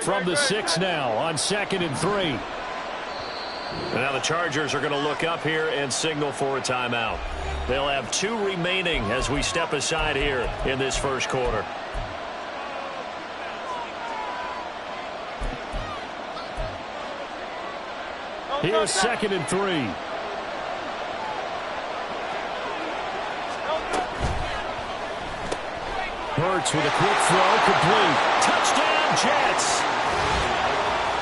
from the 6 now on 2nd and 3. Now the Chargers are going to look up here and signal for a timeout. They'll have 2 remaining as we step aside here in this first quarter. Here's 2nd and 3. Hurts with a quick throw, complete. Touchdown, Jets.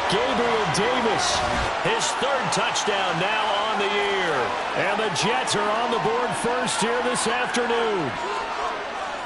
Gabriel Davis, his 3rd touchdown now on the year. And the Jets are on the board first here this afternoon.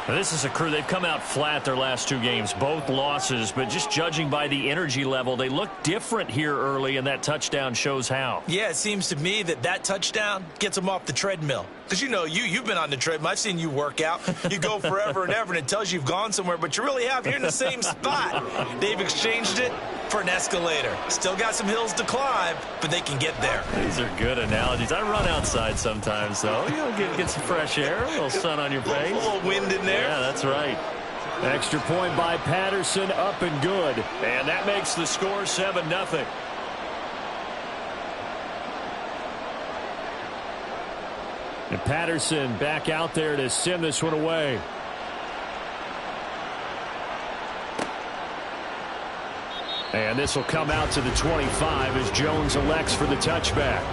Now, this is a crew, they've come out flat their last 2 games, both losses, but just judging by the energy level, they look different here early, and that touchdown shows how. Yeah, it seems to me that touchdown gets them off the treadmill. Because, you know, you've been on the treadmill. I've seen you work out. You go forever and ever, and it tells you you've gone somewhere, but you really have. You're in the same spot. They've exchanged it for an escalator. Still got some hills to climb, but they can get there. These are good analogies. I run outside sometimes, though. You'll get some fresh air, a little sun on your face. A little wind in there. Yeah, that's right. Extra point by Patterson, up and good. And that makes the score 7-0. And Patterson back out there to send this one away. And this will come out to the 25 as Jones elects for the touchback.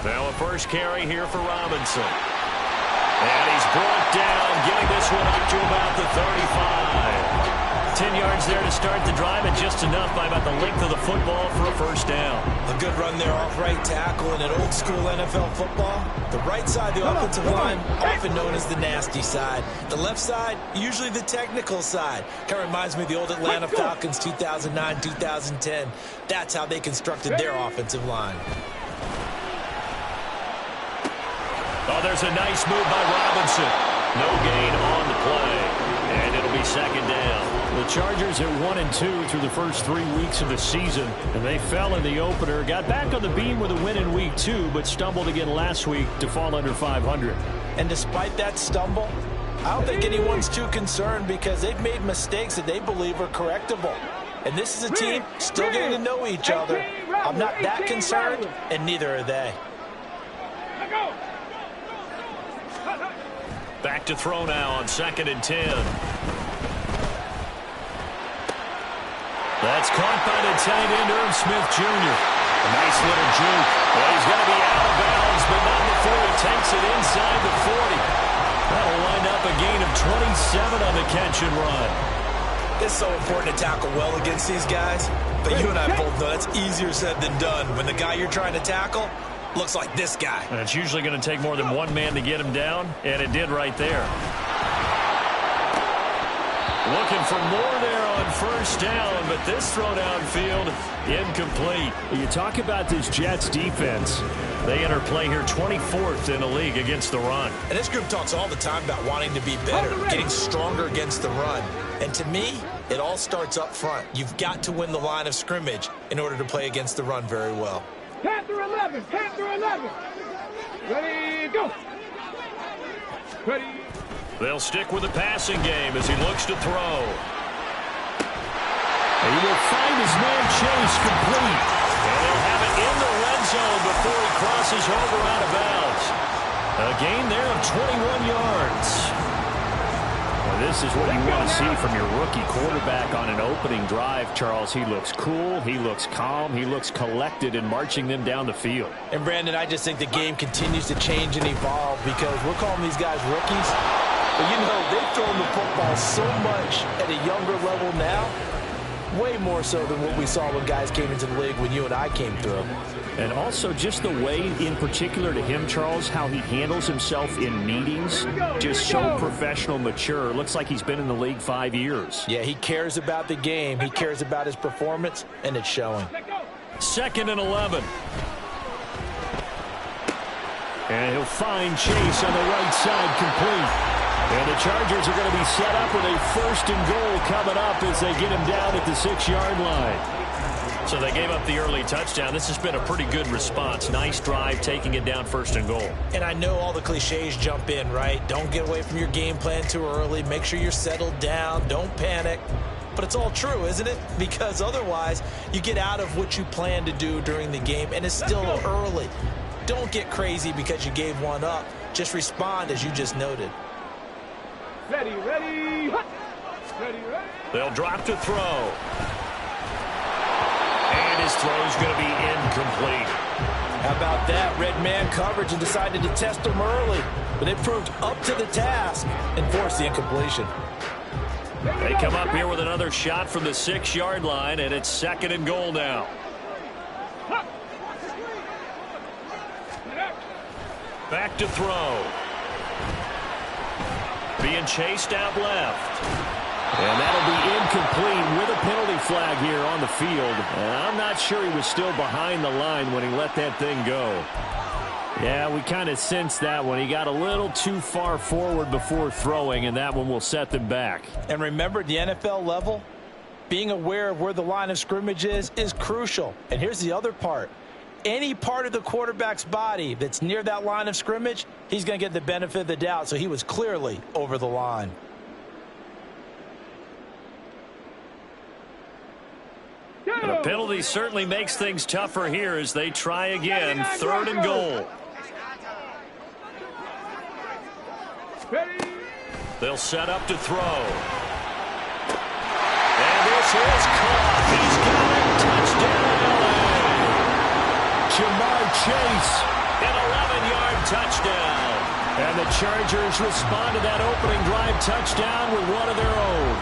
Now a first carry here for Robinson. And he's brought down, getting this one up to about the 35. 10 yards there to start the drive, and just enough by about the length of the football for a first down. A good run there off right tackle in an old-school NFL football. The right side, the offensive line, often known as the nasty side. The left side, usually the technical side. Kind of reminds me of the old Atlanta Falcons 2009, 2010. That's how they constructed their offensive line. Oh, there's a nice move by Robinson. No gain on the play, and it'll be 2nd down. The Chargers at 1-2 through the first 3 weeks of the season, and they fell in the opener. Got back on the beam with a win in week 2, but stumbled again last week to fall under 500. And despite that stumble, I don't think anyone's too concerned because they've made mistakes that they believe are correctable. And this is a team still getting to know each other. I'm not that concerned, and neither are they. Back to throw now on 2nd and 10. That's caught by the tight end, Irv Smith Jr. A nice little juke. Well, he's going to be out of bounds, but not before he takes it inside the 40. That'll wind up a gain of 27 on the catch and run. It's so important to tackle well against these guys, but you and I both know that's easier said than done. When the guy you're trying to tackle looks like this guy. And it's usually going to take more than one man to get him down, and it did right there. Looking for more there on first down, but this throw downfield incomplete. You talk about this Jets defense. They enter play here 24th in the league against the run. And this group talks all the time about wanting to be better, getting stronger against the run. And to me, it all starts up front. You've got to win the line of scrimmage in order to play against the run very well. Panther 11, Panther 11. Ready, go. Ready. They'll stick with the passing game as he looks to throw. He will find his man Chase complete. And he'll have it in the red zone before he crosses over out of bounds. A gain there of 21 yards. Well, this is what you want to see from your rookie quarterback on an opening drive, Charles. He looks cool, he looks calm, he looks collected in marching them down the field. And, Brandon, I just think the game continues to change and evolve because we're calling these guys rookies. But, you know, they've thrown the football so much at a younger level now, way more so than what we saw when guys came into the league when you and I came through. And also just the way, in particular to him, Charles, how he handles himself in meetings, just so professional, mature. Looks like he's been in the league 5 years. Yeah, he cares about the game. He cares about his performance, and it's showing. 2nd and 11. And he'll find Chase on the right side, complete. And the Chargers are going to be set up with a 1st and goal coming up as they get him down at the 6-yard line. So they gave up the early touchdown. This has been a pretty good response. Nice drive, taking it down 1st and goal. And I know all the cliches jump in, right? Don't get away from your game plan too early. Make sure you're settled down. Don't panic. But it's all true, isn't it? Because otherwise, you get out of what you plan to do during the game, and it's still early. Don't get crazy because you gave one up. Just respond as you just noted. Ready, ready, hut. Ready, ready. They'll drop to throw. And his throw's going to be incomplete. How about that? Red man coverage and decided to test him early. But it proved up to the task and forced the incompletion. They come up here with another shot from the 6-yard line, and it's 2nd and goal now. Back to throw. Being chased out left. And that'll be incomplete with a penalty flag here on the field. And I'm not sure he was still behind the line when he let that thing go. Yeah, we kind of sensed that one. He got a little too far forward before throwing, and that one will set them back. And remember, at the NFL level, being aware of where the line of scrimmage is crucial. And here's the other part. Any part of the quarterback's body that's near that line of scrimmage, he's going to get the benefit of the doubt. So he was clearly over the line. And a penalty certainly makes things tougher here as they try again. 3rd and goal. They'll set up to throw. And this is caught. He's got it. Touchdown, LA. Jamar Chase. An 11-yard touchdown. And the Chargers respond to that opening drive touchdown with one of their own.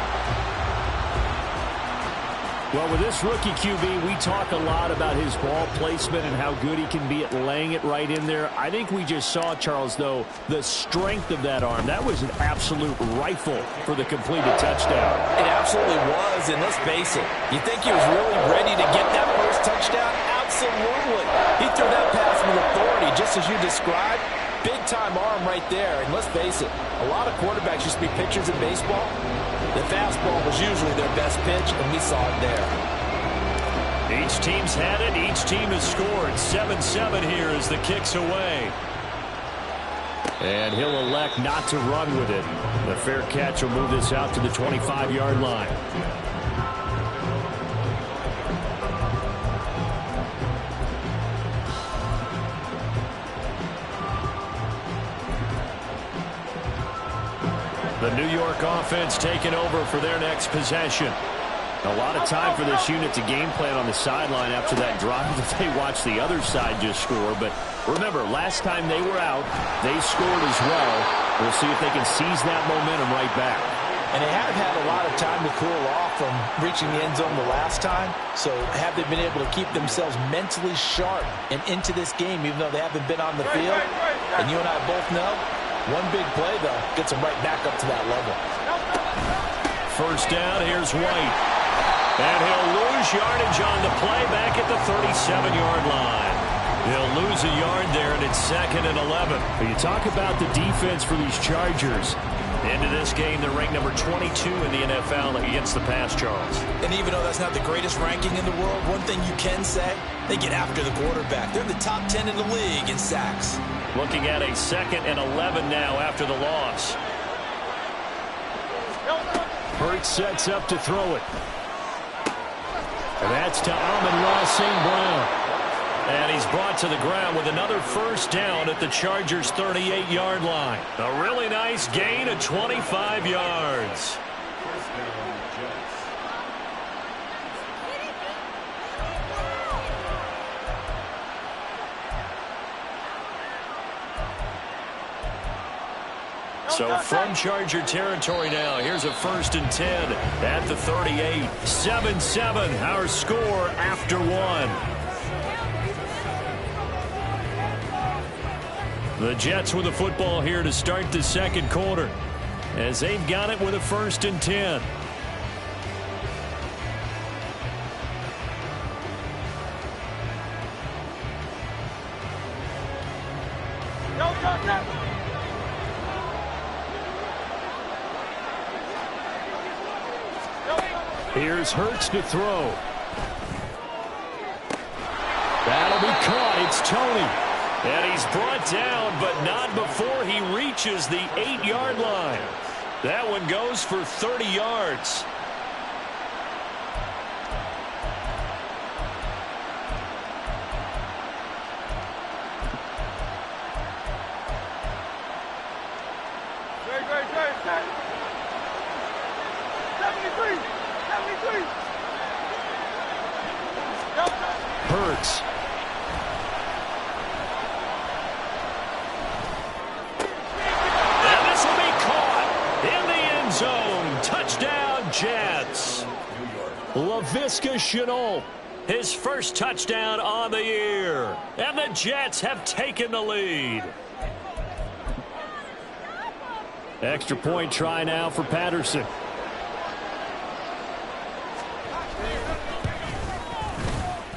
Well, with this rookie QB, we talk a lot about his ball placement and how good he can be at laying it right in there. I think we just saw, Charles, though, the strength of that arm. That was an absolute rifle for the completed touchdown. It absolutely was, and let's face it. You think he was really ready to get that first touchdown? Absolutely. He threw that pass with authority, just as you described. Big-time arm right there, and let's face it, a lot of quarterbacks used to be pitchers in baseball. The fastball was usually their best pitch, and we saw it there. Each team's had it. Each team has scored. 7-7 here as the kick's away. And he'll elect not to run with it. The fair catch will move this out to the 25-yard line. The New York offense taking over for their next possession. A lot of time for this unit to game plan on the sideline after that drive that they watched the other side just score. But remember, last time they were out, they scored as well. We'll see if they can seize that momentum right back. And they haven't had a lot of time to cool off from reaching the end zone the last time. So have they been able to keep themselves mentally sharp and into this game, even though they haven't been on the field? And you and I both know, one big play, though, gets them right back up to that level. First down, here's White. And he'll lose yardage on the play back at the 37-yard line. He'll lose a yard there, and it's 2nd and 11. But you talk about the defense for these Chargers. Into this game, they're ranked number 22 in the NFL against the pass, Charles. And even though that's not the greatest ranking in the world, one thing you can say, they get after the quarterback. They're in the top 10 in the league in sacks. Looking at a 2nd and 11 now after the loss. Hurts sets up to throw it. And that's to Amon-Ra St. Brown. And he's brought to the ground with another first down at the Chargers' 38-yard line. A really nice gain of 25 yards. So from Charger territory now, here's a 1st and 10 at the 38. 7-7, our score after one. The Jets with the football here to start the 2nd quarter, as they've got it with a 1st and 10. Here's Hurts to throw. That'll be caught. It's Tony. And he's brought down, but not before he reaches the 8-yard line. That one goes for 30 yards. Hurts. And this will be caught in the end zone. Touchdown, Jets. Laviska Shenault. His first touchdown on the year. And the Jets have taken the lead. Extra point try now for Patterson.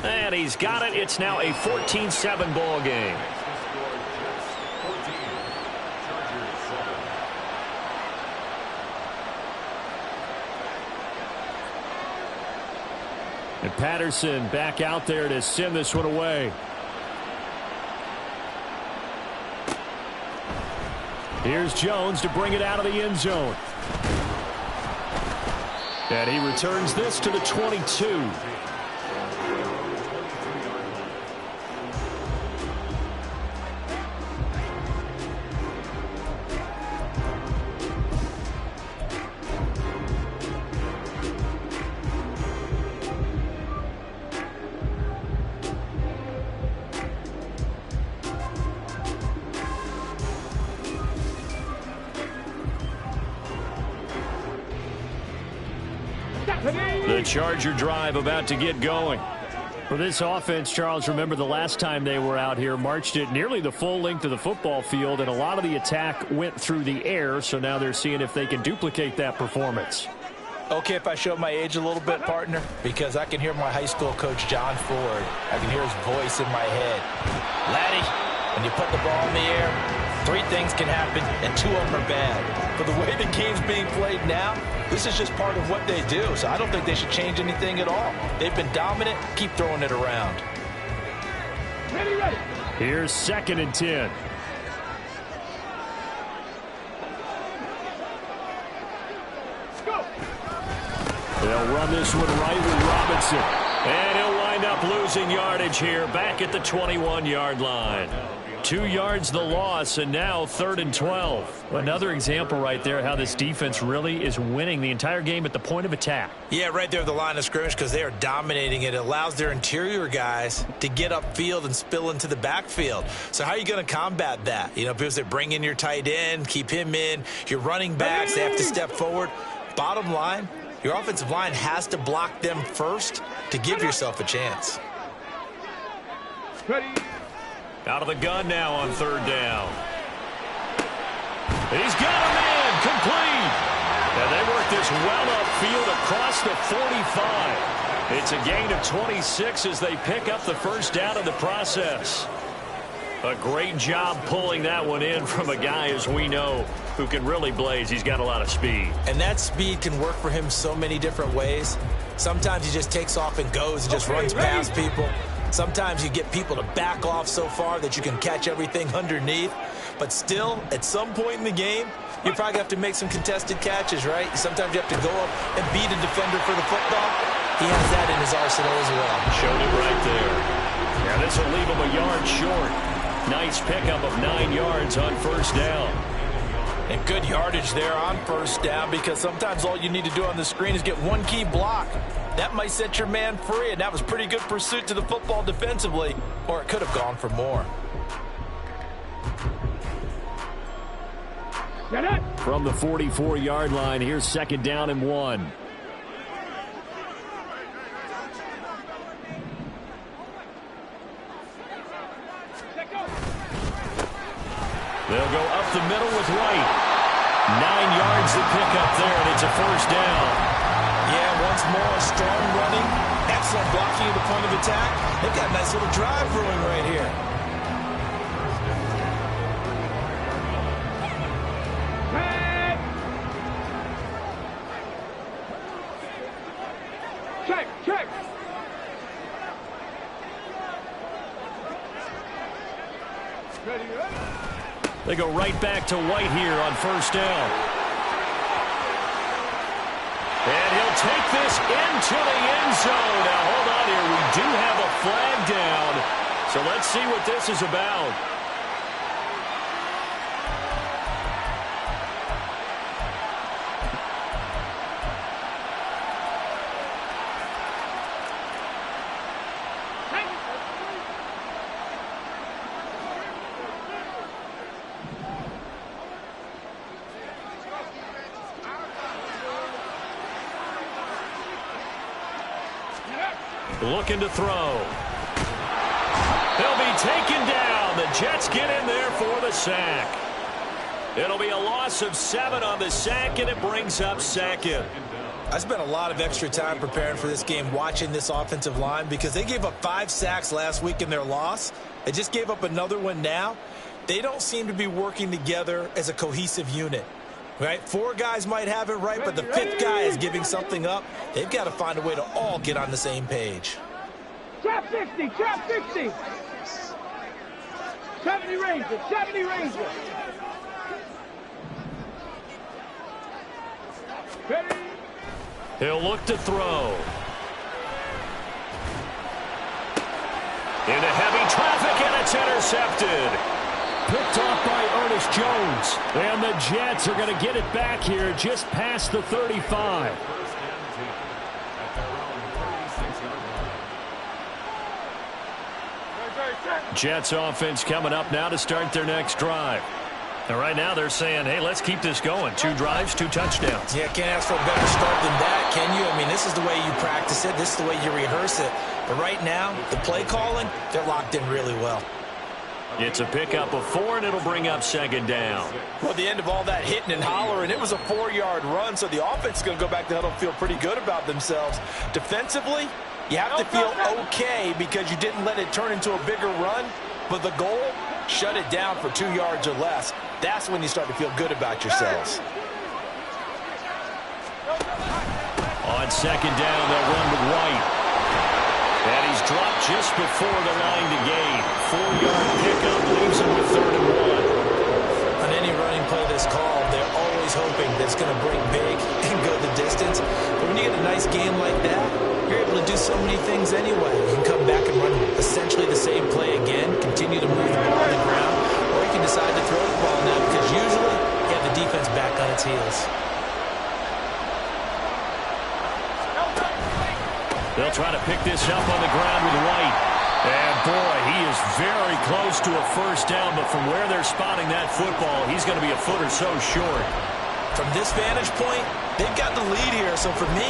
And he's got it. It's now a 14-7 ball game. And Patterson back out there to send this one away. Here's Jones to bring it out of the end zone. And he returns this to the 22. The Charger drive about to get going. For this offense, Charles, remember the last time they were out here, marched it nearly the full length of the football field, and a lot of the attack went through the air, so now they're seeing if they can duplicate that performance. Okay, if I show my age a little bit, partner, because I can hear my high school coach, John Ford. I can hear his voice in my head. Laddie, when you put the ball in the air, 3 things can happen, and 2 of them are bad. But the way the game's being played now, this is just part of what they do, so I don't think they should change anything at all. They've been dominant. Keep throwing it around. Ready, ready. Here's 2nd and 10. Go. They'll run this one right with Robinson. And he'll wind up losing yardage here back at the 21-yard line. 2 yards the loss, and now 3rd and 12. Another example right there how this defense really is winning the entire game at the point of attack. Yeah, right there at the line of scrimmage because they are dominating it. It allows their interior guys to get upfield and spill into the backfield. So how are you going to combat that? You know, because they bring in your tight end, keep him in. Your running backs, they have to step forward. Bottom line, your offensive line has to block them first to give yourself a chance. Ready. Out of the gun now on 3rd down. He's got a man complete. And they work this well upfield across the 45. It's a gain of 26 as they pick up the first down in the process. A great job pulling that one in from a guy, as we know, who can really blaze. He's got a lot of speed. And that speed can work for him so many different ways. Sometimes he just takes off and goes and just runs past people. Sometimes you get people to back off so far that you can catch everything underneath. But still, at some point in the game, you probably have to make some contested catches, right? Sometimes you have to go up and beat a defender for the football. He has that in his arsenal as well. Showed it right there. Yeah, this will leave him a yard short. Nice pickup of 9 yards on 1st down. And good yardage there on 1st down because sometimes all you need to do on the screen is get one key block. That might set your man free, and that was pretty good pursuit to the football defensively, or it could have gone for more. Get it. From the 44-yard line, here's 2nd down and 1. They'll go up the middle with White. 9 yards to pick up there, and it's a 1st down. Yeah, once more, strong running, excellent blocking at the point of attack. They've got a nice little drive brewing right here. Check, check. Ready, ready. They go right back to White here on first down. And he'll take this into the end zone. Now, hold on here. We do have a flag down. So let's see what this is about. Looking to throw. He'll be taken down. The Jets get in there for the sack. It'll be a loss of 7 on the sack, and it brings up second. I spent a lot of extra time preparing for this game, watching this offensive line, because they gave up 5 sacks last week in their loss. They just gave up another one now. They don't seem to be working together as a cohesive unit. Right? 4 guys might have it right, but the 5th guy is giving something up. They've got to find a way to all get on the same page. Trap 60, trap 60. 70 Rangers, 70 Rangers. Ready. He'll look to throw. Into heavy traffic, and it's intercepted. Picked off by Ernest Jones. And the Jets are going to get it back here just past the 35. Jets offense coming up now to start their next drive. And right now they're saying, hey, let's keep this going. 2 drives, 2 touchdowns. Yeah, can't ask for a better start than that, can you? I mean, this is the way you practice it. This is the way you rehearse it. But right now, the play calling, they're locked in really well. It's a pickup of 4, and it'll bring up second down. Well, at the end of all that hitting and hollering, it was a 4-yard run, so the offense is going to go back to huddle, feel pretty good about themselves. Defensively, you have to feel okay because you didn't let it turn into a bigger run, but the goal, shut it down for 2 yards or less. That's when you start to feel good about yourselves. On second down, they'll run with White. And he's dropped just before the line to gain. 4-yard pickup leaves him with 3rd and 1. On any running play that's called, they're always hoping that it's going to break big and go the distance. But when you get a nice game like that, you're able to do so many things anyway. You can come back and run essentially the same play again, continue to move the ball on the ground, or you can decide to throw the ball now because usually you have the defense back on its heels. They'll try to pick this up on the ground with White. And, boy, he is very close to a first down, but from where they're spotting that football, he's going to be a foot or so short. From this vantage point, they've got the lead here, so for me,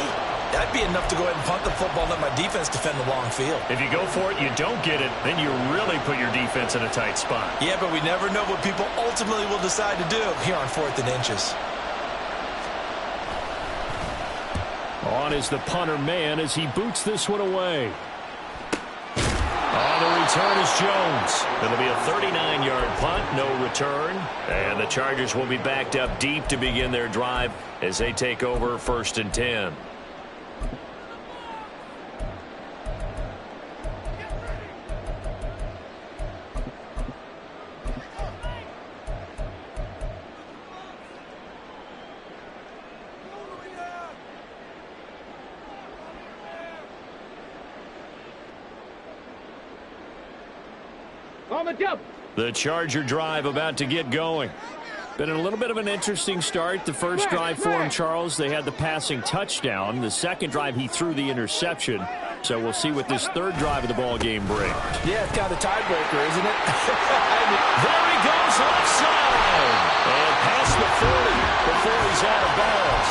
that'd be enough to go ahead and punt the football and let my defense defend the long field. If you go for it, you don't get it, then you really put your defense in a tight spot. Yeah, but we never know what people ultimately will decide to do here on 4th and inches. On is the punter man as he boots this one away. On the return is Jones. It'll be a 39-yard punt, no return. And the Chargers will be backed up deep to begin their drive as they take over 1st and 10. On the double. The Charger drive about to get going. Been a little bit of an interesting start. The first drive for him, Charles, they had the passing touchdown. The second drive, he threw the interception. So we'll see what this 3rd drive of the ball game brings. Yeah, it's kind of a tiebreaker, isn't it? There he goes, left side. And past the 40 before he's out of bounds.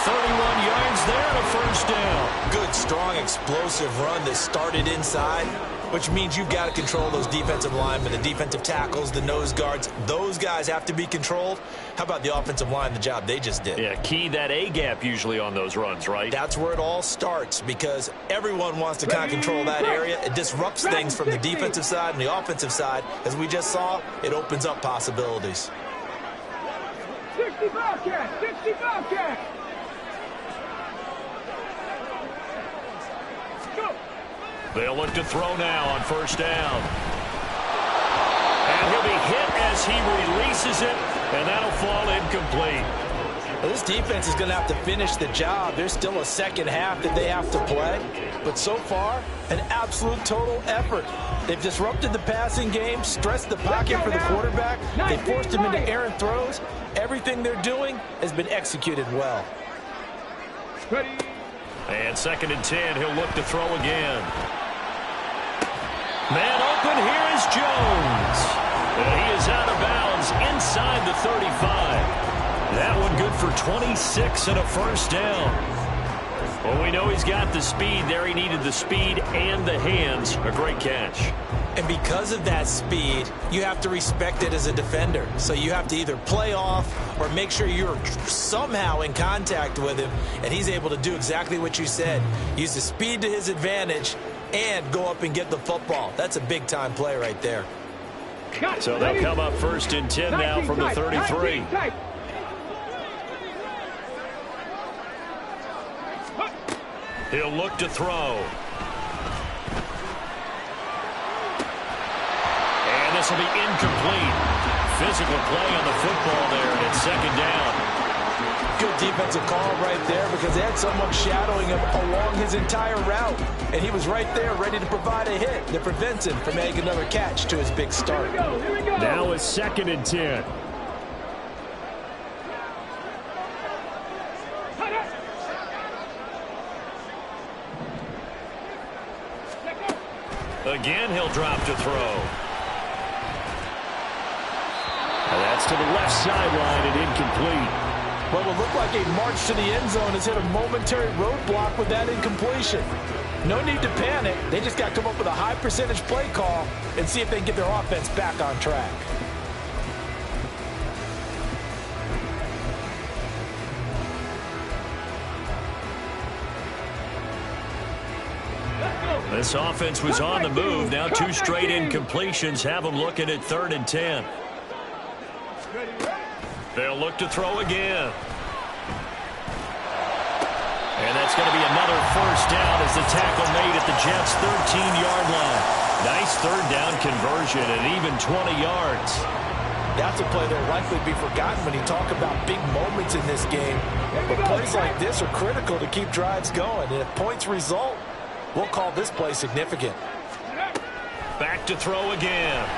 31 yards there and a first down. Good, strong, explosive run that started inside, which means you've got to control those defensive linemen, the defensive tackles, the nose guards. Those guys have to be controlled. How about the offensive line, the job they just did? Yeah, key that A-gap usually on those runs, right? That's where it all starts because everyone wants to kind of control that area. It disrupts things from the defensive side and the offensive side. As we just saw, it opens up possibilities. 60 Bobcat, 60 Bobcat. They'll look to throw now on first down. And he'll be hit as he releases it, and that'll fall incomplete. Well, this defense is going to have to finish the job. There's still a second half that they have to play. But so far, an absolute total effort. They've disrupted the passing game, stressed the pocket for the quarterback. They forced him into errant throws. Everything they're doing has been executed well. And 2nd and 10, he'll look to throw again. Man open, here is Jones. And he is out of bounds inside the 35. That one good for 26 and a first down. Well, we know he's got the speed there. He needed the speed and the hands. A great catch. And because of that speed, you have to respect it as a defender. So you have to either play off or make sure you're somehow in contact with him. And he's able to do exactly what you said. Use the speed to his advantage and go up and get the football. That's a big-time play right there. So they'll come up 1st and 10 now from the 33. He'll look to throw. And this will be incomplete. Physical play on the football there, and it's 2nd down. Good defensive call right there because they had someone shadowing him along his entire route. And he was right there ready to provide a hit that prevents him from making another catch to his big start. Here we go. Now it's 2nd and 10. Again, he'll drop to throw. And that's to the left sideline and incomplete. What would look like a march to the end zone has hit a momentary roadblock with that incompletion. No need to panic. They just got to come up with a high percentage play call and see if they can get their offense back on track. This offense was on the move. Now 2 straight incompletions have them looking at 3rd and 10. They'll look to throw again. And that's going to be another first down as the tackle made at the Jets' 13-yard line. Nice 3rd down conversion at even 20 yards. That's a play that will likely be forgotten when you talk about big moments in this game. But plays like this are critical to keep drives going. And if points result, we'll call this play significant. Back to throw again.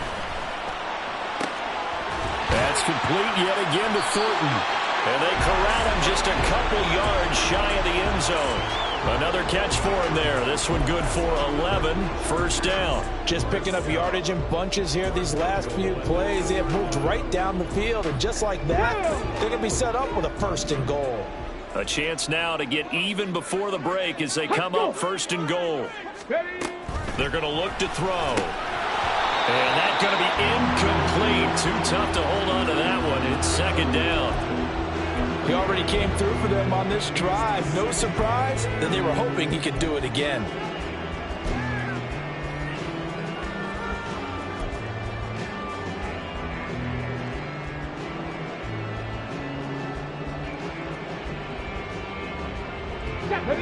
That's complete yet again to Thornton. And they corral him just a couple yards shy of the end zone. Another catch for him there. This one good for 11. First down. Just picking up yardage in bunches here these last few plays. They have moved right down the field. And just like that, they're going to be set up with a 1st and goal. A chance now to get even before the break as they come up 1st and goal. They're going to look to throw. And that's going to be incomplete. Too tough to hold on to that one. It's 2nd down. He already came through for them on this drive. No surprise that they were hoping he could do it again.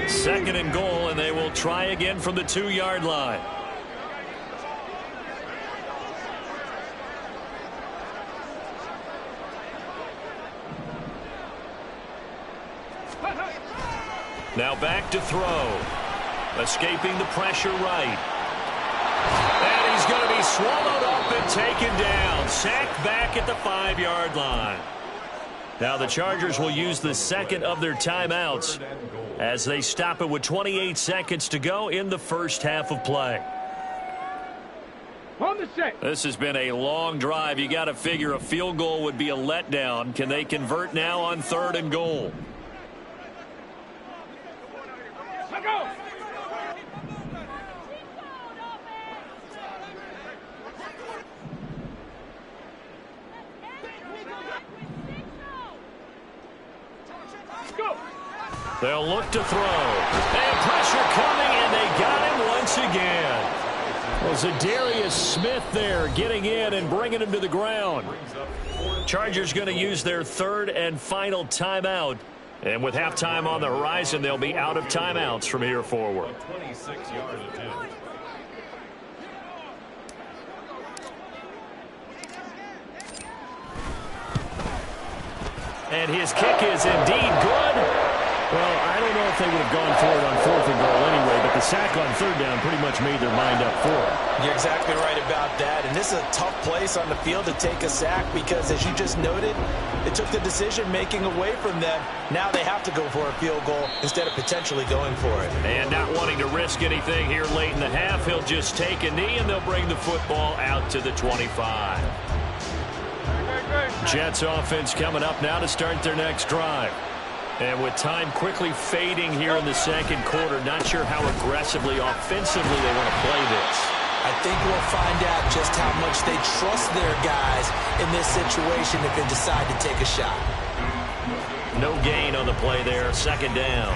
Second and goal, and they will try again from the 2-yard line. Now back to throw. Escaping the pressure right. And he's going to be swallowed up and taken down. Sacked back at the 5-yard line. Now the Chargers will use the second of their timeouts as they stop it with 28 seconds to go in the first half of play. On the set. This has been a long drive. You got to figure a field goal would be a letdown. Can they convert now on 3rd and goal? Let go. Go. They'll look to throw. And pressure coming, and they got him once again. Well, Zadarius Smith there getting in and bringing him to the ground. Chargers going to use their 3rd and final timeout And with halftime on the horizon, they'll be out of timeouts from here forward. 26-yard attempt. And his kick is indeed good. Well, I don't know if they would have gone for it on 4th and goal anyway, but the sack on 3rd down pretty much made their mind up for it. You're exactly right about that. And this is a tough place on the field to take a sack because, as you just noted, it took the decision-making away from them. Now they have to go for a field goal instead of potentially going for it. And not wanting to risk anything here late in the half, he'll just take a knee, and they'll bring the football out to the 25. Jets offense coming up now to start their next drive. And with time quickly fading here in the second quarter, not sure how aggressively, offensively they want to play this. I think we'll find out just how much they trust their guys in this situation if they decide to take a shot. No gain on the play there, 2nd down.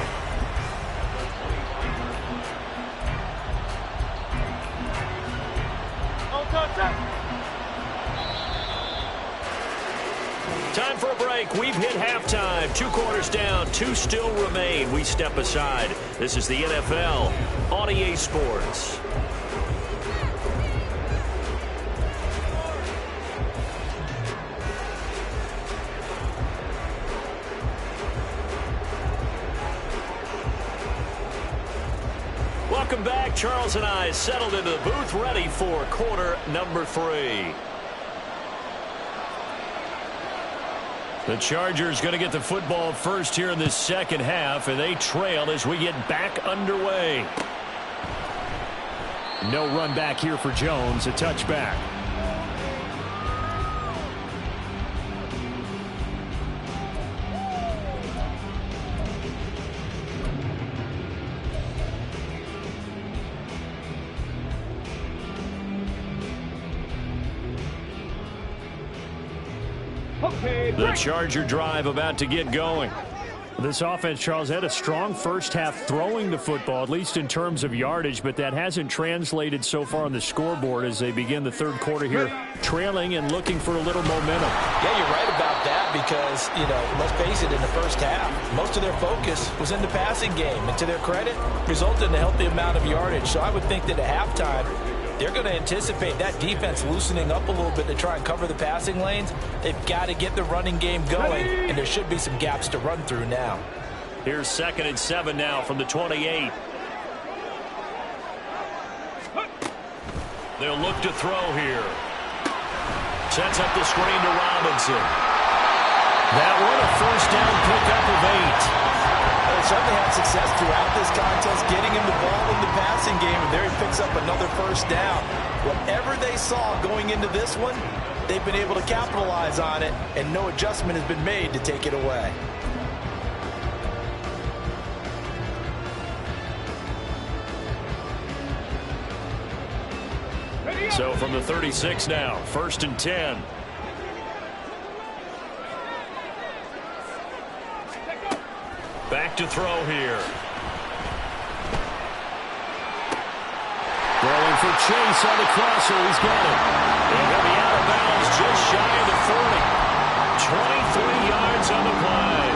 Time for a break. We've hit halftime. 2 quarters down. 2 still remain. We step aside. This is the NFL on EA Sports. Welcome back. Charles and I settled into the booth, ready for quarter number 3. The Chargers going to get the football first here in this second half, and they trail as we get back underway. No run back here for Jones, a touchback. The Charger drive about to get going. This offense, Charles, had a strong first half throwing the football, at least in terms of yardage, but that hasn't translated so far on the scoreboard as they begin the third quarter here, trailing and looking for a little momentum. Yeah, you're right about that because, let's face it, in the first half, most of their focus was in the passing game. And to their credit, resulted in a healthy amount of yardage. So I would think that at halftime, they're going to anticipate that defense loosening up a little bit to try and cover the passing lanes. They've got to get the running game going, and there should be some gaps to run through now. Here's 2nd and 7 now from the 28. They'll look to throw here. Sets up the screen to Robinson. That one a first down pickup of 8. They certainly had success throughout this contest, getting him the ball in the passing game, and there he picks up another first down. Whatever they saw going into this one, they've been able to capitalize on it, and no adjustment has been made to take it away. So from the 36 now, 1st and 10. Back to throw here. Throwing for Chase on the crosser. He's got it. And he'll be out of bounds just shy of the 40. 23 yards on the play.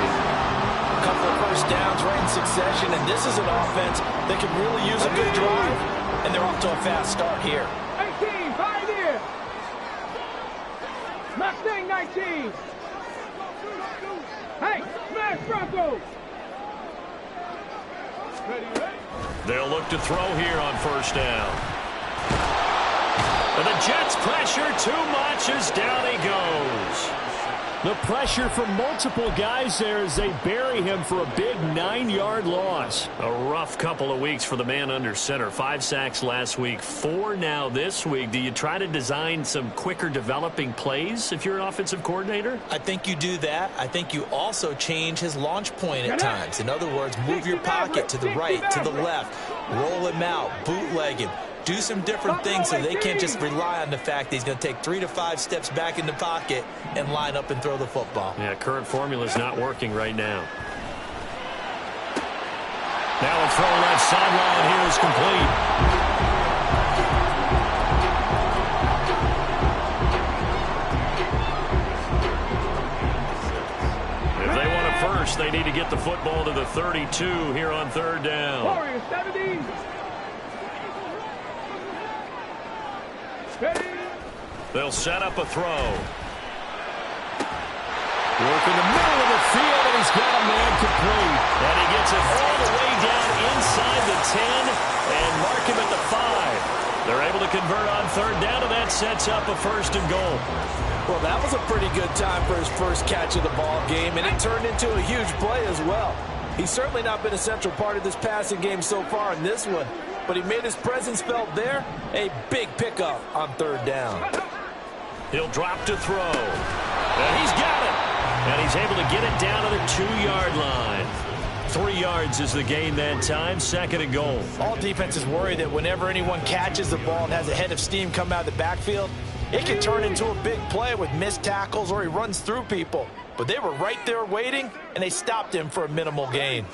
A couple of first downs right in succession, and this is an offense that could really use a good drive, and they're off to a fast start here. 18, Pioneer. Mustang 19. Hey, smash Broncos. They'll look to throw here on 1st down. And the Jets pressure too much as down he goes. The pressure from multiple guys there as they bury him for a big 9-yard loss. A rough couple of weeks for the man under center. 5 sacks last week, 4 now this week. Do you try to design some quicker developing plays if you're an offensive coordinator? I think you do that. I think you also change his launch point at times. In other words, move your pocket to the right, to the left, roll him out, bootleg him. Do some different things so they can't just rely on the fact that he's going to take 3 to 5 steps back in the pocket and line up and throw the football. Yeah, current formula is not working right now. Now a throw left sideline here is complete. If they want a first, they need to get the football to the 32 here on third down. Warriors 70. Ready. They'll set up a throw. Work in the middle of the field, and he's got a man complete. And he gets it all the way down inside the 10 and mark him at the 5. They're able to convert on third down, and that sets up a 1st and goal. Well, that was a pretty good time for his first catch of the ball game, and it turned into a huge play as well. He's certainly not been a central part of this passing game so far in this one, but he made his presence felt there. A big pickup on third down. He'll drop to throw. And he's got it. And he's able to get it down to the 2-yard line. 3 yards is the gain that time, 2nd and goal. All defenses worry that whenever anyone catches the ball and has a head of steam come out of the backfield, it can turn into a big play with missed tackles or he runs through people. But they were right there waiting, and they stopped him for a minimal gain.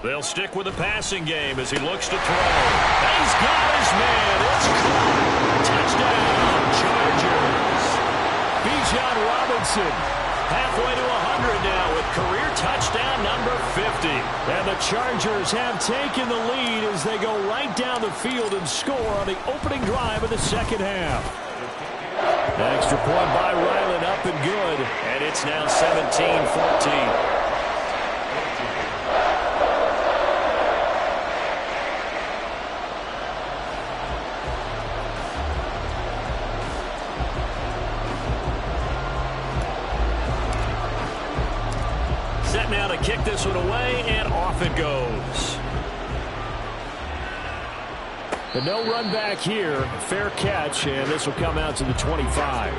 They'll stick with the passing game as he looks to throw. And he's got his man. It's caught. Touchdown, Chargers. Bijan Robinson halfway to 100 now with career touchdown number 50. And the Chargers have taken the lead as they go right down the field and score on the opening drive of the second half. Extra point by Ryland, up and good. And it's now 17-14. Set now to kick this one away, and off it goes. The no run back here, fair catch, and this will come out to the 25.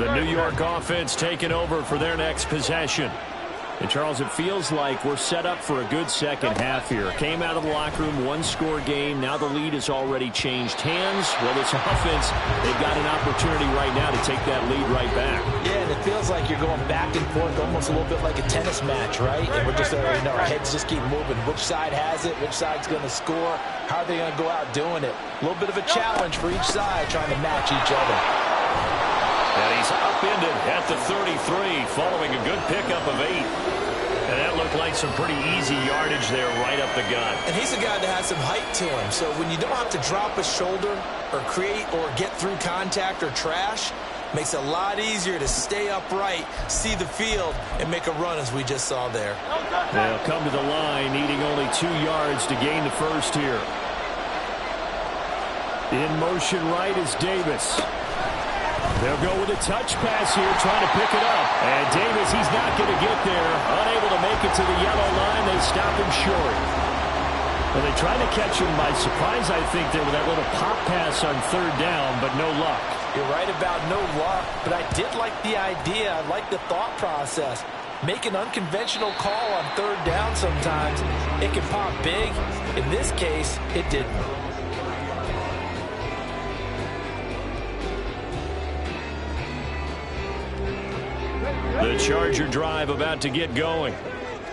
The New York offense taking over for their next possession. And, Charles, it feels like we're set up for a good second half here. Came out of the locker room, one-score game. Now the lead has already changed hands. Well, this offense, they've got an opportunity right now to take that lead right back. Yeah, and it feels like you're going back and forth almost a little bit like a tennis match, right? And we're just, our heads just keep moving. Which side has it? Which side's going to score? How are they going to go out doing it? A little bit of a challenge for each side trying to match each other. And he's upended at the 33 following a good pickup of 8. And that looked like some pretty easy yardage there right up the gut. And he's a guy that has some height to him. So when you don't have to drop a shoulder or create or get through contact or trash, makes it a lot easier to stay upright, see the field, and make a run as we just saw there. They'll come to the line, needing only 2 yards to gain the first here. In motion right is Davis. They'll go with a touch pass here, trying to pick it up. And Davis, he's not going to get there. Unable to make it to the yellow line. They stop him short. Well, they tried to catch him by surprise, I think, there with that little pop pass on third down, but no luck. You're right about no luck, but I did like the idea. I like the thought process. Make an unconventional call on third down sometimes. It can pop big. In this case, it didn't. The Charger drive about to get going.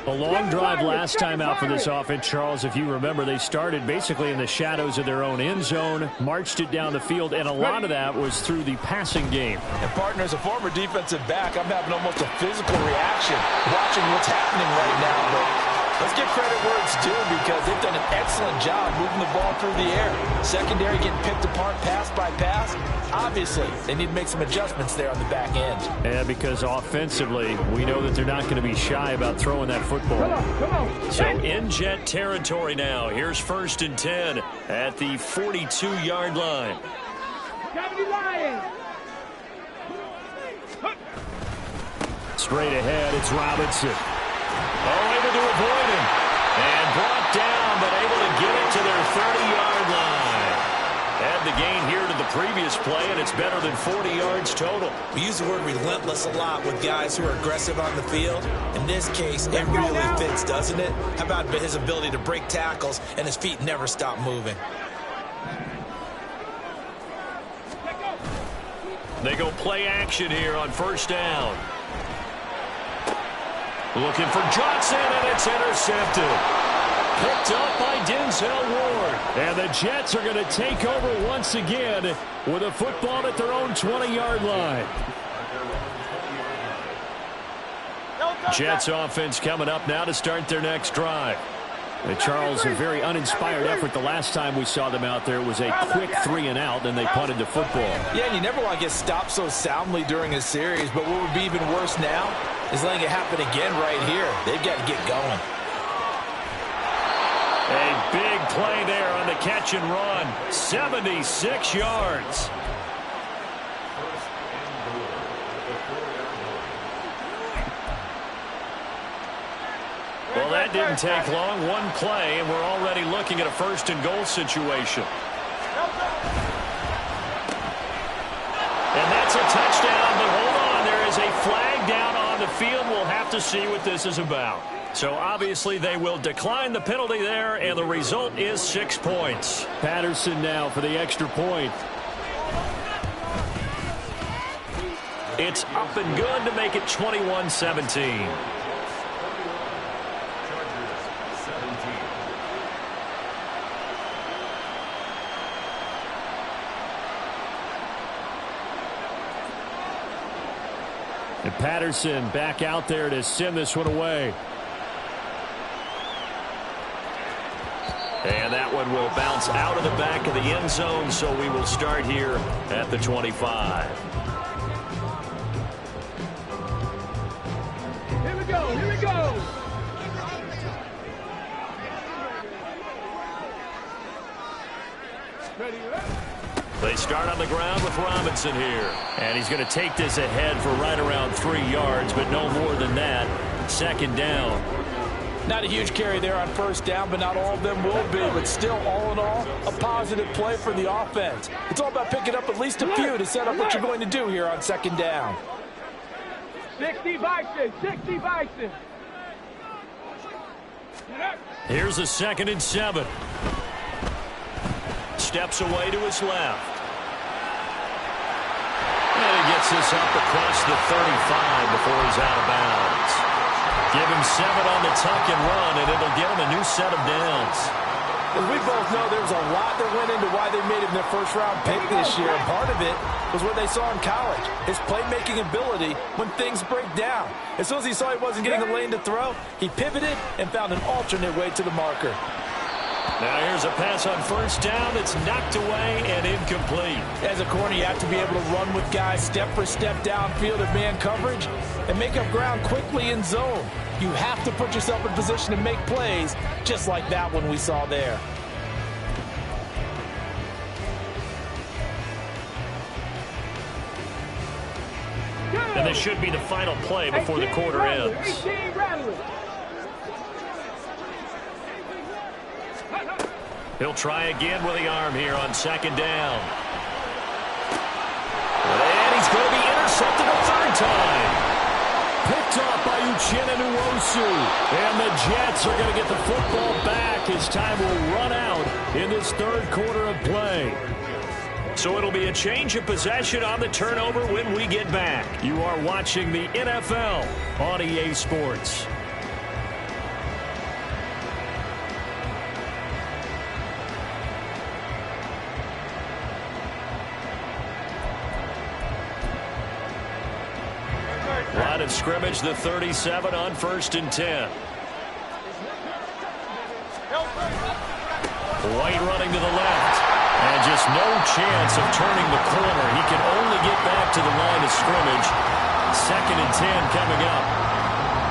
A long drive last time out for this offense, Charles. If you remember, they started basically in the shadows of their own end zone, marched it down the field, and a lot of that was through the passing game. And, partner, as a former defensive back, I'm having almost a physical reaction watching what's happening right now. But let's give credit where it's due because they've done an excellent job moving the ball through the air. Secondary getting picked apart pass by pass. Obviously, they need to make some adjustments there on the back end. Yeah, because offensively, we know that they're not going to be shy about throwing that football. Come on. So in jet territory now. Here's 1st and 10 at the 42-yard line. Straight ahead, it's Robinson. Able to avoid him. And brought down, but able to get it to their 30-yard line. Add the gain here to the previous play, and it's better than 40 yards total. We use the word relentless a lot with guys who are aggressive on the field. In this case, it really fits, doesn't it? How about his ability to break tackles and his feet never stop moving? They go play action here on 1st down. Looking for Johnson, and it's intercepted. Picked up by Denzel Ward. And the Jets are going to take over once again with a football at their own 20-yard line. Jets offense coming up now to start their next drive. And Charles, a very uninspired effort the last time we saw them out there. It was a quick 3-and-out, and they punted the football. Yeah, and you never want to get stopped so soundly during a series, but what would be even worse now is letting it happen again right here. They've got to get going. A big play there on the catch and run. 76 yards. Well, that didn't take long. One play, and we're already looking at a first-and-goal situation. And that's a touchdown, but hold on. There is a flag down on the field. We'll have to see what this is about. So, obviously, they will decline the penalty there, and the result is 6 points. Patterson now for the extra point. It's up and good to make it 21-17. And Patterson back out there to send this one away. And that one will bounce out of the back of the end zone, so we will start here at the 25. Here we go, here we go. Ready, They start on the ground with Robinson here. And he's going to take this ahead for right around 3 yards, but no more than that. Second down. Not a huge carry there on first down, but not all of them will be. But still, all in all, a positive play for the offense. It's all about picking up at least a few to set up what you're going to do here on second down. 60 Bison, 60 Bison. Here's a 2nd and 7. Steps away to his left. And he gets this up across the 35 before he's out of bounds. Give him 7 on the tuck and run, and it'll get him a new set of downs. As we both know, there was a lot that went into why they made him their first-round pick this year. And part of it was what they saw in college, his playmaking ability when things break down. As soon as he saw he wasn't getting a lane to throw, he pivoted and found an alternate way to the marker. Now here's a pass on first down that's knocked away and incomplete. As a corner, you have to be able to run with guys step for step downfield at man coverage and make up ground quickly in zone. You have to put yourself in position to make plays just like that one we saw there. And this should be the final play before the quarter ends. He'll try again with the arm here on second down. And he's going to be intercepted a third time. Picked off by Uchenna Nwosu. And the Jets are going to get the football back as time will run out in this third quarter of play. So it'll be a change of possession on the turnover when we get back. You are watching the NFL on EA Sports. Line of scrimmage, the 37 on 1st and 10. White running to the left. And just no chance of turning the corner. He can only get back to the line of scrimmage. 2nd and 10 coming up.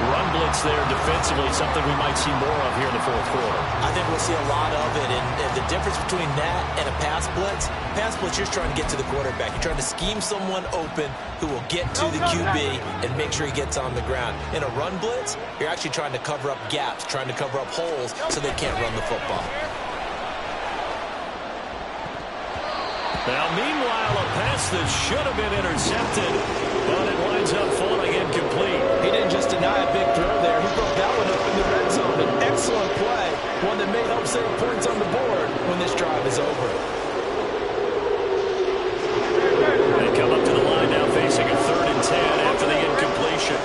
Run blitz there defensively, something we might see more of here in the fourth quarter. I think we'll see a lot of it, and the difference between that and a pass blitz, you're trying to get to the quarterback. You're trying to scheme someone open who will get to the QB and make sure he gets on the ground. In a run blitz, you're actually trying to cover up gaps, trying to cover up holes so they can't run the football. Now, meanwhile, a pass that should have been intercepted, but it winds up falling incomplete. He didn't just deny a big throw there. He broke that one up in the red zone. An excellent play, one that may help save points on the board when this drive is over. They come up to the line now facing a 3rd and 10 after the incompletion.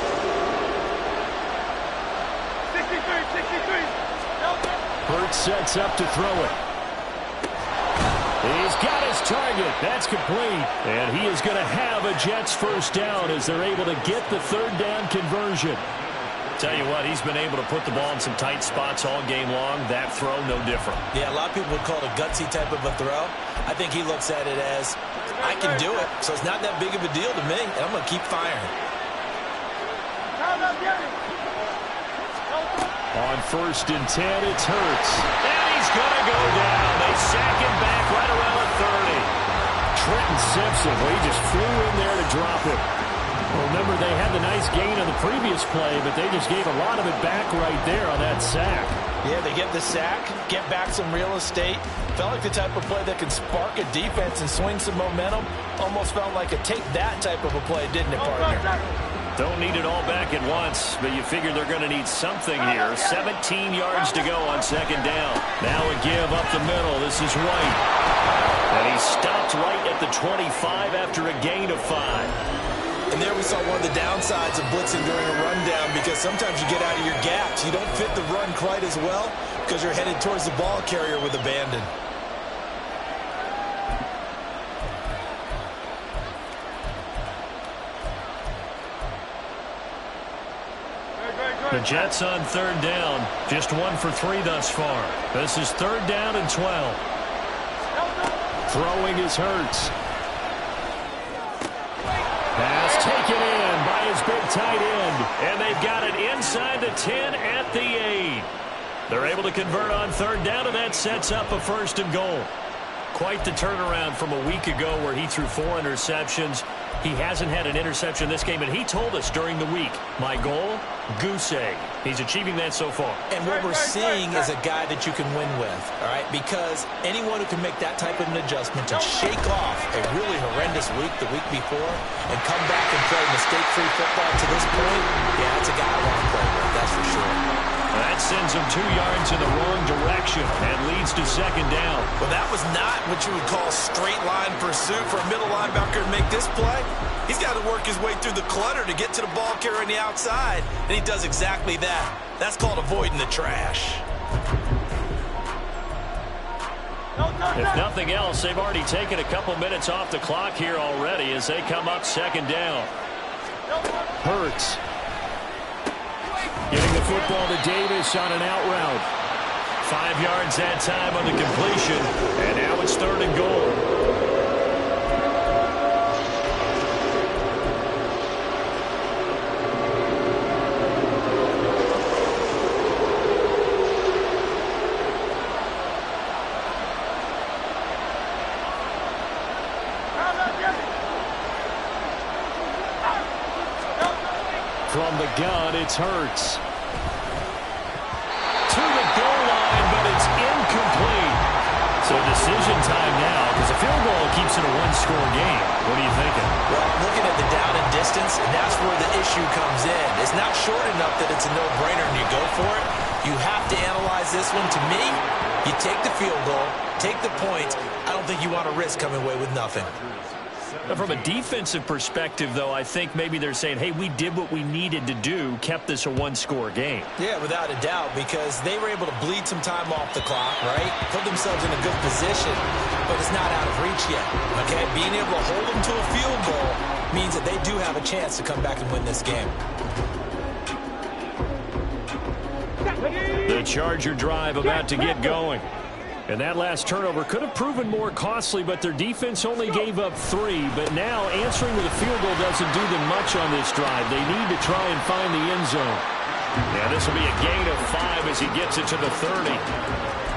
Hurts sets up to throw it. He's got his target. That's complete. And he is going to have a Jets first down as they're able to get the third down conversion. Tell you what, he's been able to put the ball in some tight spots all game long. That throw, no different. Yeah, a lot of people would call it a gutsy type of a throw. I think he looks at it as, I can do it, so it's not that big of a deal to me, and I'm going to keep firing. On 1st and 10, it's Hurts. And he's going to go down. They sack him back right around the 30. Trenton Simpson, well, he just flew in there to drop it. Well, remember, they had the nice gain on the previous play, but they just gave a lot of it back right there on that sack. Yeah, they get the sack, get back some real estate. Felt like the type of play that can spark a defense and swing some momentum. Almost felt like a take that type of a play, didn't it, partner? Don't need it all back at once, but you figure they're going to need something here. 17 yards to go on 2nd down. Now a give up the middle. This is White. And he stopped right at the 25 after a gain of 5. And there we saw one of the downsides of blitzing during a rundown, because sometimes you get out of your gaps. You don't fit the run quite as well because you're headed towards the ball carrier with abandon. The Jets on 3rd down. Just 1 for 3 thus far. This is 3rd down and 12. Throwing is Hurts. Pass taken in by his big tight end. And they've got it inside the 10 at the 8. They're able to convert on 3rd down, and that sets up a 1st and goal. Quite the turnaround from a week ago where he threw 4 interceptions. He hasn't had an interception this game, and he told us during the week, my goal, goose egg. He's achieving that so far. And what we're seeing is a guy that you can win with, all right? Because anyone who can make that type of an adjustment to shake off a really horrendous week the week before and come back and play mistake-free football to this point, yeah, that's a guy I want to play with, that's for sure. That sends him 2 yards in the wrong direction and leads to 2nd down. Well, that was not what you would call straight line pursuit for a middle linebacker to make this play. He's got to work his way through the clutter to get to the ball carrier on the outside, and he does exactly that. That's called avoiding the trash. If nothing else, they've already taken a couple minutes off the clock here already as they come up 2nd down. Hurts. Getting the football to Davis on an out route. 5 yards that time on the completion. And now it's 3rd and goal. From the gun, it's Hurts. To the goal line, but it's incomplete. So decision time now, because a field goal keeps it a 1-score game. What are you thinking? Well, I'm looking at the down and distance, and that's where the issue comes in. It's not short enough that it's a no-brainer and you go for it. You have to analyze this one. To me, you take the field goal, take the points. I don't think you want to risk coming away with nothing. From a defensive perspective, though, I think maybe they're saying, hey, we did what we needed to do, kept this a 1-score game. Yeah, without a doubt, because they were able to bleed some time off the clock, right? Put themselves in a good position, but it's not out of reach yet, okay? Being able to hold them to a field goal means that they do have a chance to come back and win this game. The Charger drive about to get going. And that last turnover could have proven more costly, but their defense only gave up 3. But now answering with a field goal doesn't do them much on this drive. They need to try and find the end zone. Yeah, this will be a gain of 5 as he gets it to the 30.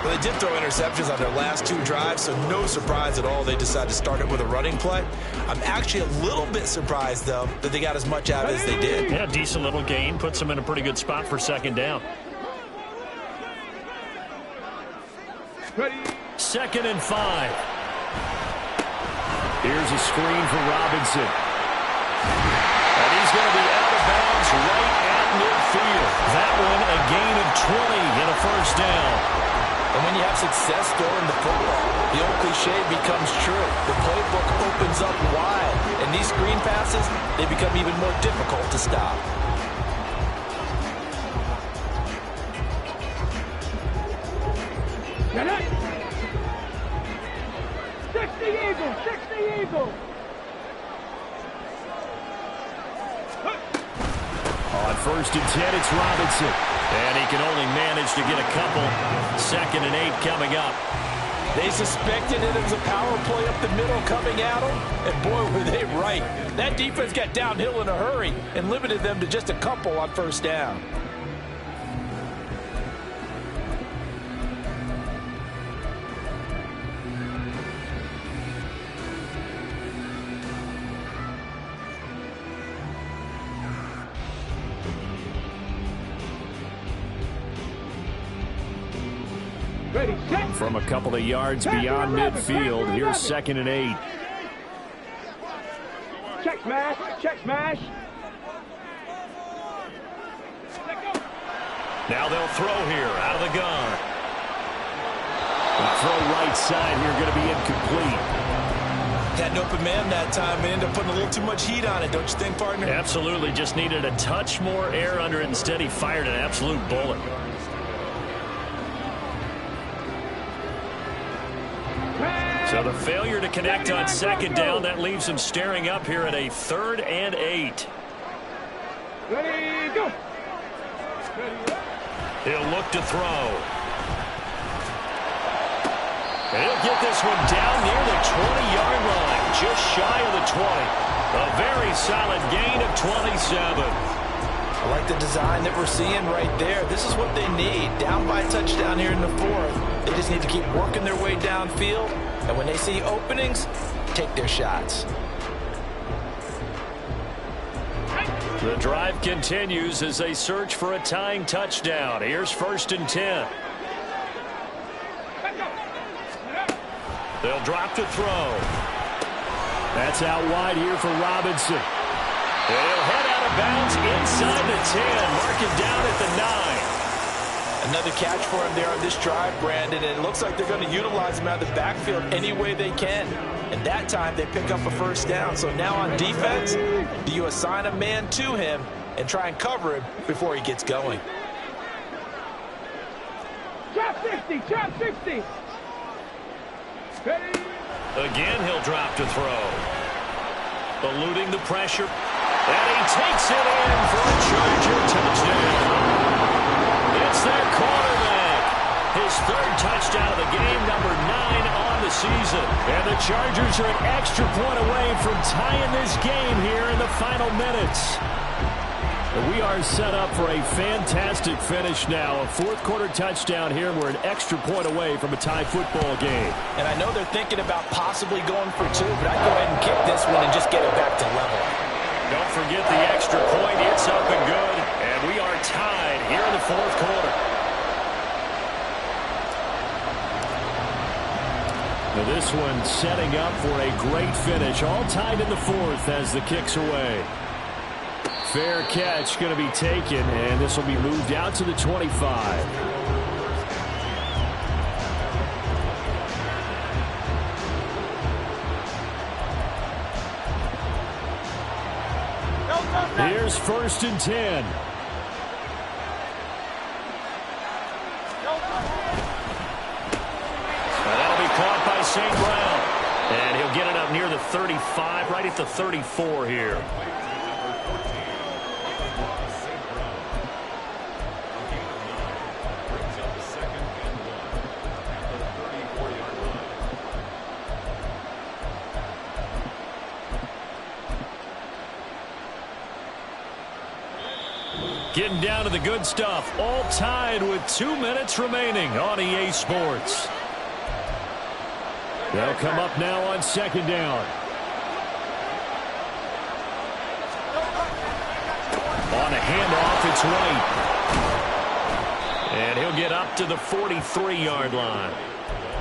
Well, they did throw interceptions on their last 2 drives, so no surprise at all they decided to start it with a running play. I'm actually a little bit surprised, though, that they got as much out as they did. Yeah, decent little gain. Puts them in a pretty good spot for 2nd down. 2nd and 5. Here's a screen for Robinson. And he's going to be out of bounds right at midfield. That one a gain of 20 and a 1st down. And when you have success throwing the football, the old cliche becomes true. The playbook opens up wide, and these screen passes, they become even more difficult to stop. 60 Eagle, 60 Eagle. On 1st and 10, it's Robinson. And he can only manage to get a couple. 2nd and 8 coming up. They suspected it was a power play up the middle coming at them, and boy, were they right. That defense got downhill in a hurry and limited them to just a couple on 1st down. Ready, set. From a couple of yards beyond midfield, here's 2nd and 8. Check smash, check smash. Now they'll throw here out of the gun. The throw right side here going to be incomplete. Had an open man that time and ended up putting a little too much heat on it, don't you think, partner? Absolutely, just needed a touch more air under it. Instead, he fired an absolute bullet. So the failure to connect on 2nd down, that leaves him staring up here at a 3rd and 8. Ready, go. He'll look to throw. And he'll get this one down near the 20-yard line, just shy of the 20. A very solid gain of 27. I like the design that we're seeing right there. This is what they need. Down by a touchdown here in the 4th. They just need to keep working their way downfield. And when they see openings, take their shots. The drive continues as they search for a tying touchdown. Here's 1st and 10. They'll drop to throw. That's out wide here for Robinson. And he'll head out of bounds inside the 10. Mark it down at the 9. Another catch for him there on this drive, Brandon, and it looks like they're going to utilize him out of the backfield any way they can. And that time they pick up a 1st down. So now on defense, do you assign a man to him and try and cover him before he gets going? Drop 60, drop 60. Ready. Again, he'll drop to throw. Eluding the pressure. And he takes it in for a Charger touchdown. It's their quarterback. His 3rd touchdown of the game, number 9 on the season. And the Chargers are an extra point away from tying this game here in the final minutes. We are set up for a fantastic finish now. A 4th quarter touchdown here. We're an extra point away from a tie football game. And I know they're thinking about possibly going for 2, but I'd go ahead and kick this one and just get it back to level. Don't forget the extra point. It's up and good. And we are tied here in the 4th quarter. Now this one setting up for a great finish. All tied in the 4th as the kick's away. Fair catch going to be taken, and this will be moved out to the 25. Here's 1st and 10. That'll be caught by St. Brown. And he'll get it up near the 35, right at the 34 here. Getting down to the good stuff. All tied with 2 minutes remaining on EA Sports. They'll come up now on 2nd down. On a handoff, it's White. And he'll get up to the 43-yard line.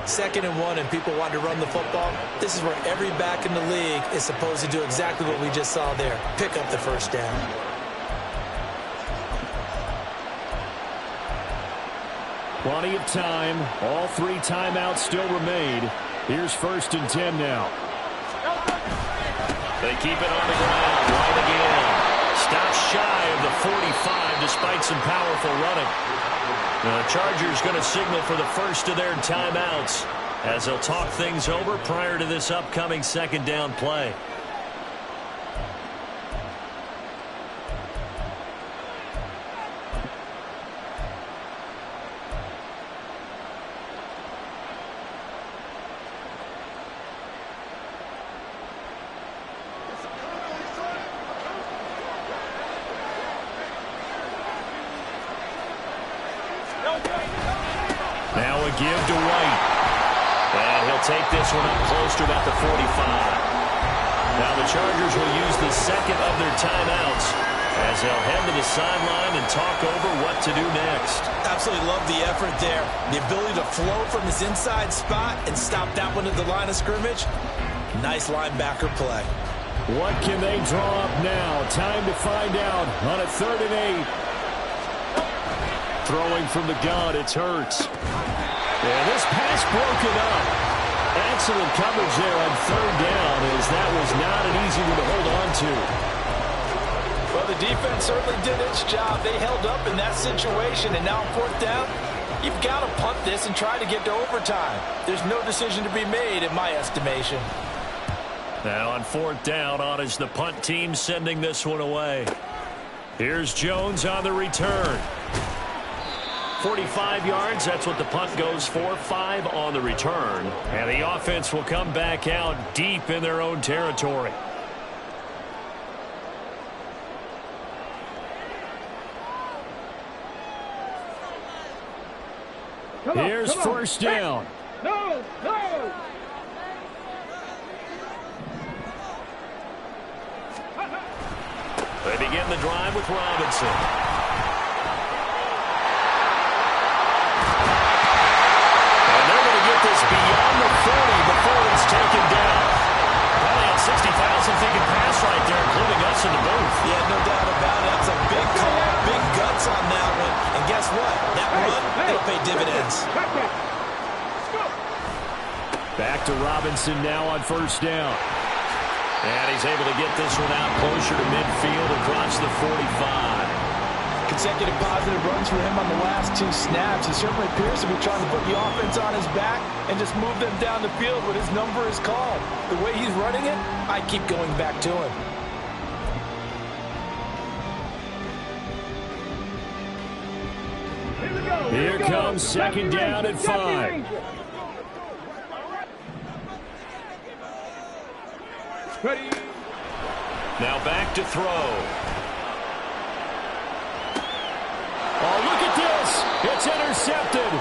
2nd and 1 and people want to run the football. This is where every back in the league is supposed to do exactly what we just saw there. Pick up the 1st down. Plenty of time. All 3 timeouts still remain. Here's 1st and 10 now. They keep it on the ground. Right again. stops shy of the 45 despite some powerful running. The Chargers going to signal for the first of their timeouts as they'll talk things over prior to this upcoming second down play. Now a give to White. And he'll take this one up close to about the 45. Now the Chargers will use the second of their timeouts as they'll head to the sideline and talk over what to do next. Absolutely love the effort there. The ability to flow from his inside spot and stop that one at the line of scrimmage. Nice linebacker play. What can they draw up now? Time to find out on a 3rd and 8. Throwing from the gun, it's Hurts. And this pass broken up. Excellent coverage there on 3rd down, as that was not an easy one to hold on to. Well, the defense certainly did its job. They held up in that situation, and now on 4th down, you've got to punt this and try to get to overtime. There's no decision to be made in my estimation. Now on 4th down, on is the punt team sending this one away. Here's Jones on the return. 45 yards, that's what the punt goes for. 5 on the return. And the offense will come back out deep in their own territory. Here's first down. No, no. They begin the drive with Robinson. This beyond the 40 before it's taken down. Probably had 60,000 thinking pass right there, including us in the booth. Yeah, no doubt about it. That's a big call, big guts on that one. And guess what? That run, it'll pay dividends. Back to Robinson now on first down. And he's able to get this one out closer to midfield across the 45. Consecutive positive runs for him on the last 2 snaps. He certainly appears to be trying to put the offense on his back and just move them down the field when his number is called. The way he's running it, I keep going back to him. Here comes second down and 5. Ready. Now back to throw. Oh, look at this. It's intercepted.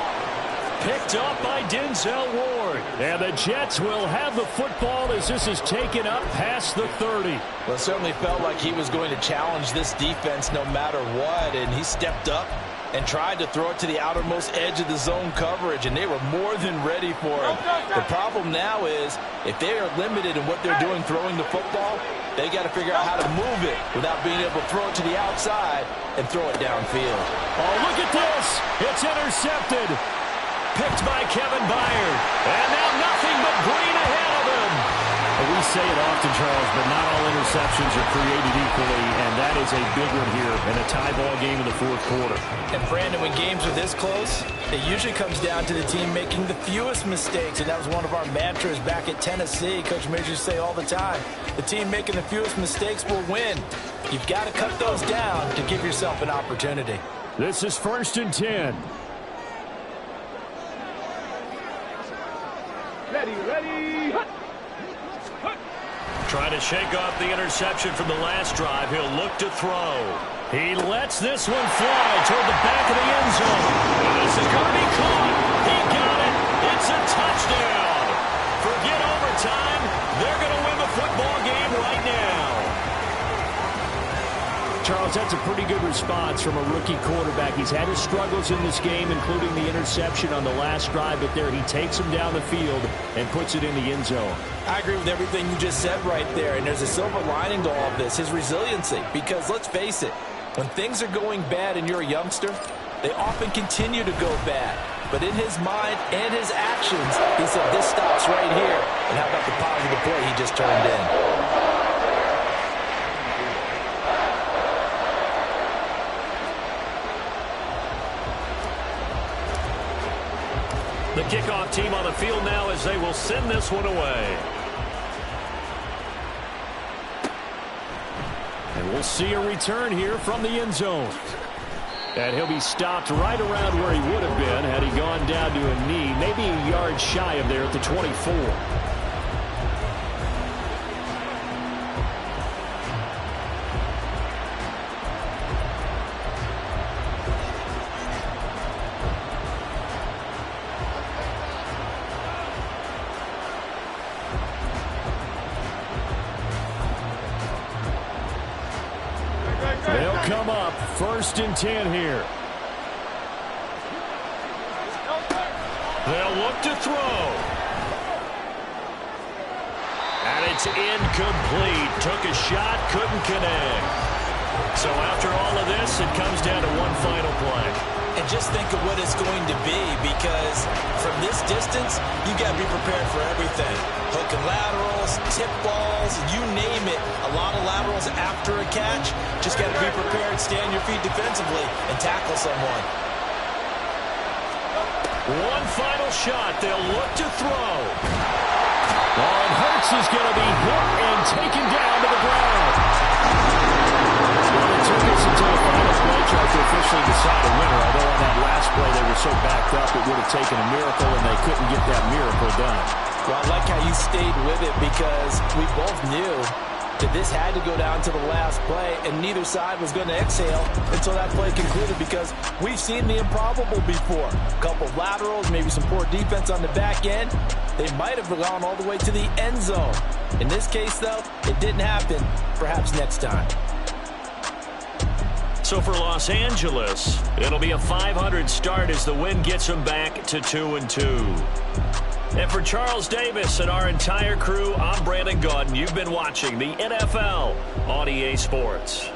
Picked up by Denzel Ward. And the Jets will have the football as this is taken up past the 30. Well, it certainly felt like he was going to challenge this defense no matter what, and he stepped up and tried to throw it to the outermost edge of the zone coverage, and they were more than ready for him. The problem now is if they are limited in what they're doing throwing the football, they got to figure out how to move it without being able to throw it to the outside and throw it downfield. Oh, look at this. It's intercepted. Picked by Kevin Byard. And now nothing but green ahead of him. We say it often, Charles, but not all interceptions are created equally, and that is a big one here in a tie ball game in the 4th quarter. And, Brandon, when games are this close, it usually comes down to the team making the fewest mistakes, and that was one of our mantras back at Tennessee. Coach Majors used to say all the time, the team making the fewest mistakes will win. You've got to cut those down to give yourself an opportunity. This is 1st and 10. Ready. Trying to shake off the interception from the last drive. He'll look to throw. He lets this one fly toward the back of the end zone. And this is going to be caught. He got it. It's a touchdown. Forget overtime. They're going to win the football game right now. Charles, that's a pretty good response from a rookie quarterback. He's had his struggles in this game, including the interception on the last drive, but there he takes him down the field and puts it in the end zone. I agree with everything you just said right there, and there's a silver lining to all of this, his resiliency, because let's face it, when things are going bad and you're a youngster, they often continue to go bad. But in his mind and his actions, he said, this stops right here. And how about the positive play he just turned in? kickoff team on the field now as they will send this one away. And we'll see a return here from the end zone. And he'll be stopped right around where he would have been had he gone down to a knee, maybe a yard shy of there at the 24. They'll come up 1st and 10 here. They'll look to throw. And it's incomplete. Took a shot, couldn't connect. So after all of this, it comes down to one final play. And just think of what it's going to be, because from this distance, you got to be prepared for everything. Hook and laterals, tip balls, you name it. A lot of laterals after a catch. Just got to be prepared, stay on your feet defensively, and tackle someone. One final shot. They'll look to throw. And Hurts is going to be hit and taken down to the ground. Well, it took us until the final play chart to officially decide a winner, although on that last play they were so backed up it would have taken a miracle, and they couldn't get that miracle done. Well, I like how you stayed with it, because we both knew that this had to go down to the last play, and neither side was going to exhale until that play concluded, because we've seen the improbable before. A couple of laterals, maybe some poor defense on the back end. They might have gone all the way to the end zone. In this case, though, it didn't happen. Perhaps next time. So for Los Angeles, it'll be a 500 start as the win gets them back to 2-2. And for Charles Davis and our entire crew, I'm Brandon Gaudin. You've been watching the NFL on EA Sports.